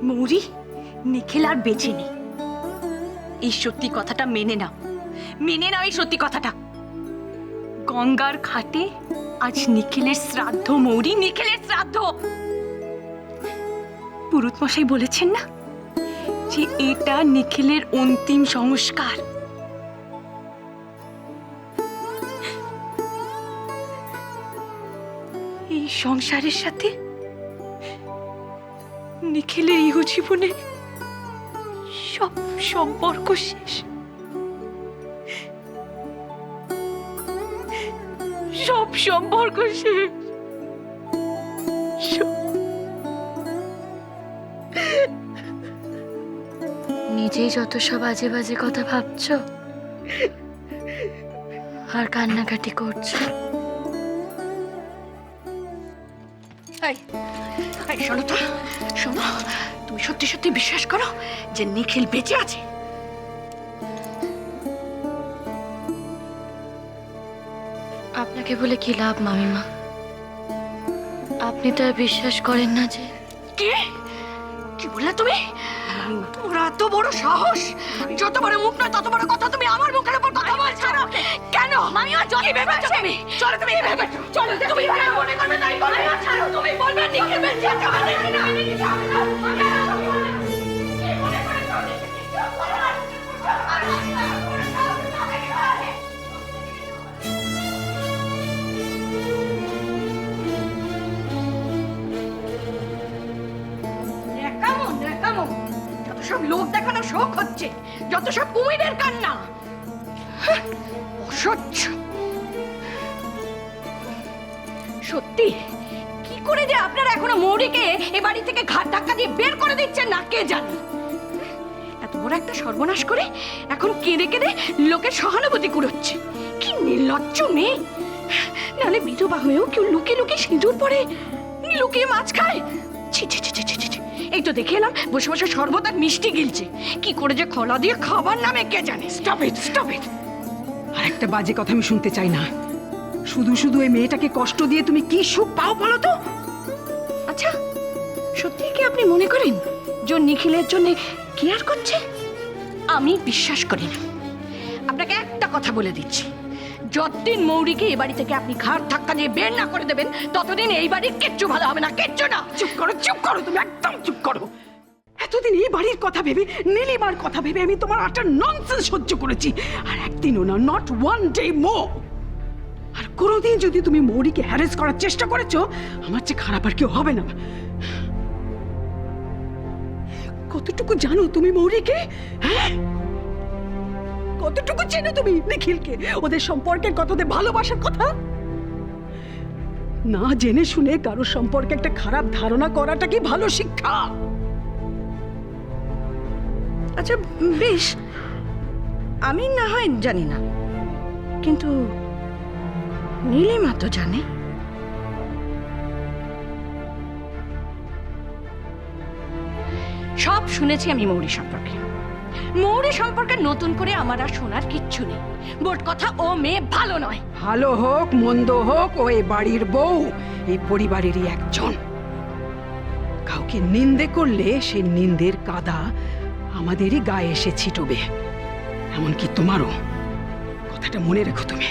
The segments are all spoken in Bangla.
মৌরি, নিখিল আর বেঁচে নেই। এই সত্যি কথাটা মেনে নাও, মেনে নাও এই সত্যি কথাটা। গঙ্গার ঘাটে আজ নিখিলের শ্রাদ্ধ মৌরি, নিখিলের শ্রাদ্ধ। পুরুত মশাই বলেছেন না যে এটা নিখিলের অন্তিম সংস্কার। এই সংসারের সাথে নিখিলের ইহ জীবনে সব সম্পর্ক শেষ, সব সম্পর্ক শেষ। নিজেই যত সব আজে বাজে কথা ভাবছো আর কান্নাকাটি করছো। শোনো তো, শোনো, তুমি সত্যি সত্যি বিশ্বাস করো যে নিখিল বেঁচে আছে? আপনাকে বলে কি লাভ মামিমা? আপনি তো আর বিশ্বাস করেন না যে। কে? কি বললে তুমি? তোমার এত বড় সাহস! যত বড় মুখ না তত বড় কথা তুমি আমার মুখের উপর কথা বলছো। কেন? মামিমা জলি ভেবেছো তুমি? চলো তুমি ভেবেছো। চলো তুমি যা মনে করবে তাই করো। ছাড়ো, তুমি বলবে নিখিল বেঁচে আছে। যত সব লোক দেখানো শোক হচ্ছে, যত সব কুমিরের কান্না, অসহ্য। সত্যি কি করে যে আপনারা এখনো মৌরিকে এ বাড়ি থেকে ঘাট ধাক্কা দিয়ে বের করে দিচ্ছেন না কে জানে। এত বড় একটা সর্বনাশ করে এখন কেঁদে কেঁদে লোকের সহানুভূতি কুড়োচ্ছে। কি নির্লজ্জ মেয়ে! নাহলে বিধবা হয়েও কেউ লুকিয়ে লুকিয়ে সিঁদুর পরে, লুকিয়ে মাছ খায়। ছি ছি ছি ছি ছি। এই তো দেখে এলাম বসে বসে শরবত আর মিষ্টি গিলছে। কি করে যে খলা দিয়ে খাবার নামে কে জানে। Stop it, stop it. আর একটা বাজে কথা আমি শুনতে চাই না। শুধু শুধু এই মেয়েটাকে কষ্ট দিয়ে তুমি কি সুখ পাও বলো তো? আচ্ছা, সত্যি কি আপনি মনে করেন যে নিখিলের জন্য কেয়ার করছে? আমি বিশ্বাস করি না। আপনাকে একটা কথা বলে দিচ্ছি, যতদিন মৌরিকে এই বাড়ি থেকে আপনি ঘাট ধাক্কা দিয়ে বের না করে দেবেন ততদিন এই বাড়ির কিচ্ছু ভালো হবে না, কিচ্ছু না। চুপ করো, চুপ করো, তুমি একদম চুপ করো। এতদিন এই বাড়ির কথা ভেবে, নীলিমার কথা ভেবে আমি তোমার একটা ননসেন্স সহ্য করেছি। আর একদিনও না, নট ওয়ান ডে মোর। আর কোনোদিন যদি তুমি মৌরিকে হ্যারেস করার চেষ্টা করেছো, আমার চেয়ে খারাপ আর কেউ হবে না। কতটুকু জানো তুমি মৌরিকে? হ্যাঁ, কতটুকু চেনো তুমি নিখিলকে, ওদের সম্পর্কের কথা, ওদের ভালোবাসার কথা? না জেনে শুনে কারোর সম্পর্কে একটা খারাপ ধারণা করাটা কি ভালো শিক্ষা? আচ্ছা বেশ, আমি না হয় জানি না, কিন্তু নীলিমা তো জানে। সব শুনেছি আমি মৌরি সম্পর্কে। মৌরি সম্পর্কে নতুন করে আমার আর শোনার কিচ্ছু নেই। মোট কথা, ও মেয়ে ভালো নয়। ভালো হোক মন্দ হোক, ও এই বাড়ির বউ, এই পরিবারেরই একজন। কাউকে নিন্দে করলে সে নিন্দের কাদা আমাদেরই গায়ে এসে ছিটবে, এমনকি তোমারও। কথাটা মনে রেখো তুমি।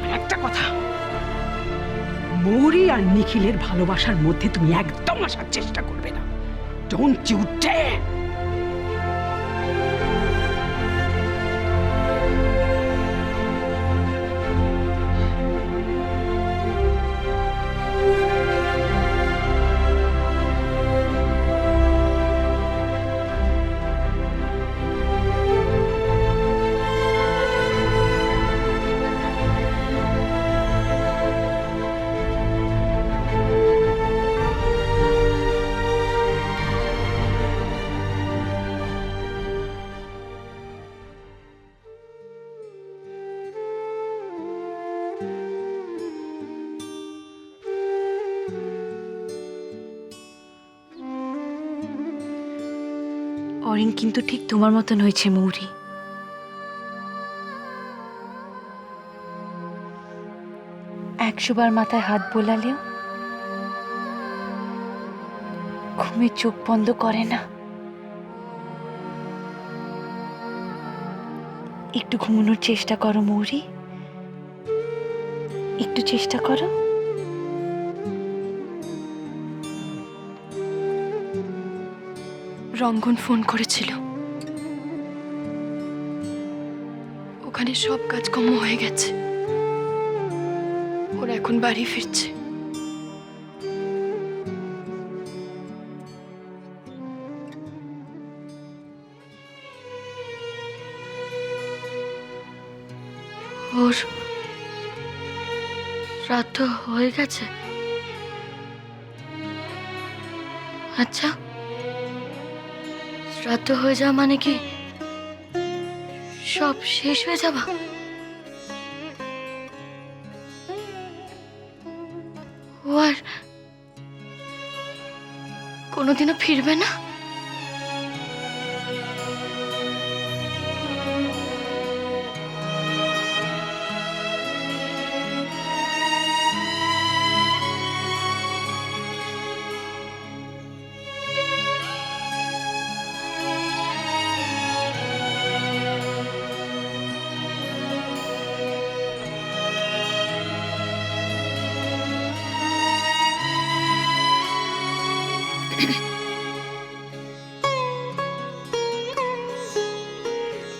আর একটা কথা, মৌরি আর নিখিলের ভালোবাসার মধ্যে তুমি একদম আসার চেষ্টা করবে না। Don't you dare. অরিন কিন্তু ঠিক তোমার মতন হয়েছে মৌরি। এক একশোবার মাথায় হাত বোলালেও ঘুমে চোখ বন্ধ করে না। একটু ঘুমানোর চেষ্টা করো মৌরি, একটু চেষ্টা করো। রঙ্গন ফোন করেছিল, ওখানে সব কাজকর্ম হয়ে গেছে, ওরা এখন বাড়ি ফিরছে। ওর রাত হয়ে গেছে। আচ্ছা, শ্রাদ্ধ হয়ে যাওয়া মানে কি সব শেষ হয়ে যাবা? ও আর কোনোদিনও ফিরবে না?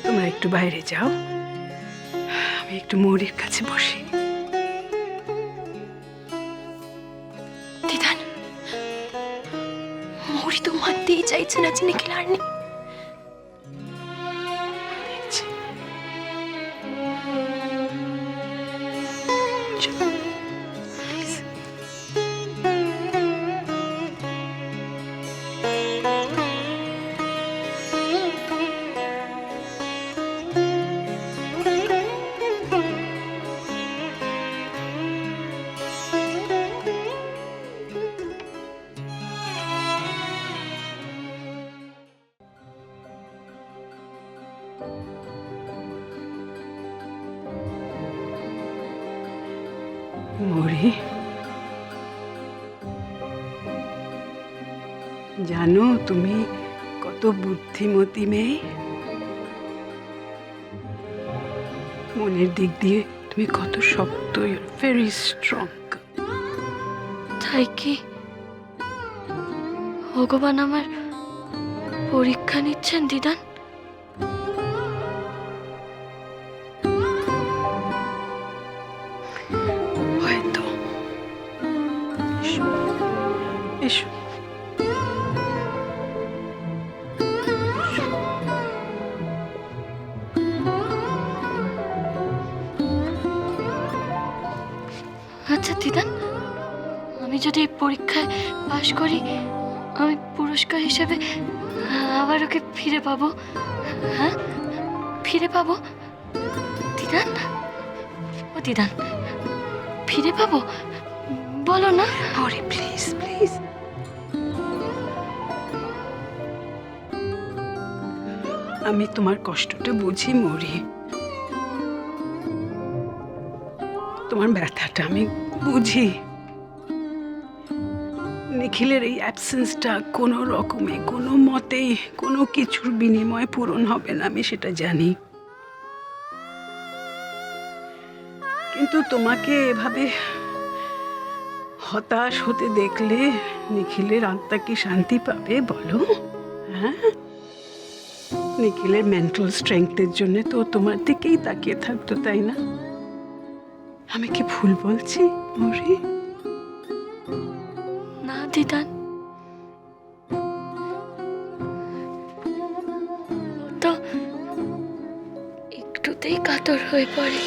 তোমরা একটু বাইরে যাও, আমি একটু মৌরির কাছে বসি। দিদান, মৌরি তো মানতেই চাইছে না যে নিখিল আর নেই। দেখছি। মৌরি, জানো তুমি কত বুদ্ধিমতী মেয়ে। মনের দিক দিয়ে তুমি কত শক্ত, ভেরি স্ট্রং। তাই কি ভগবান আমার পরীক্ষা নিচ্ছেন দিদান? হয়তো। এসো, এসো। আচ্ছা দিদান, আমি যদি এই পরীক্ষায় পাশ করি, আমি পুরস্কার হিসেবে আবার ওকে ফিরে পাবো? হ্যাঁ, ফিরে পাবো দিদান? ও দিদান, ফিরে পাবো? বলো না। মৌরি, প্লিজ প্লিজ। আমি তোমার কষ্টটা বুঝি মৌরি, তোমার ব্যথাটা আমি বুঝি। নিখিলের এই অ্যাবসেন্সটা কোনো রকমে, কোনো মতেই, কোনো কিছুর বিনিময়ে পূরণ হবে না, আমি সেটা জানি। কিন্তু তোমাকে এভাবে হতাশ হতে দেখলে নিখিলের আত্মা কি শান্তি পাবে বলো? হ্যাঁ, নিখিলের মেন্টাল স্ট্রেংথের জন্য তো তোমার দিকেই তাকিয়ে থাকতো, তাই না? আমি কি ভুল বলছি মৌরি? না দিদান, ও তো একটুতেই কাতর হয়ে পড়ে।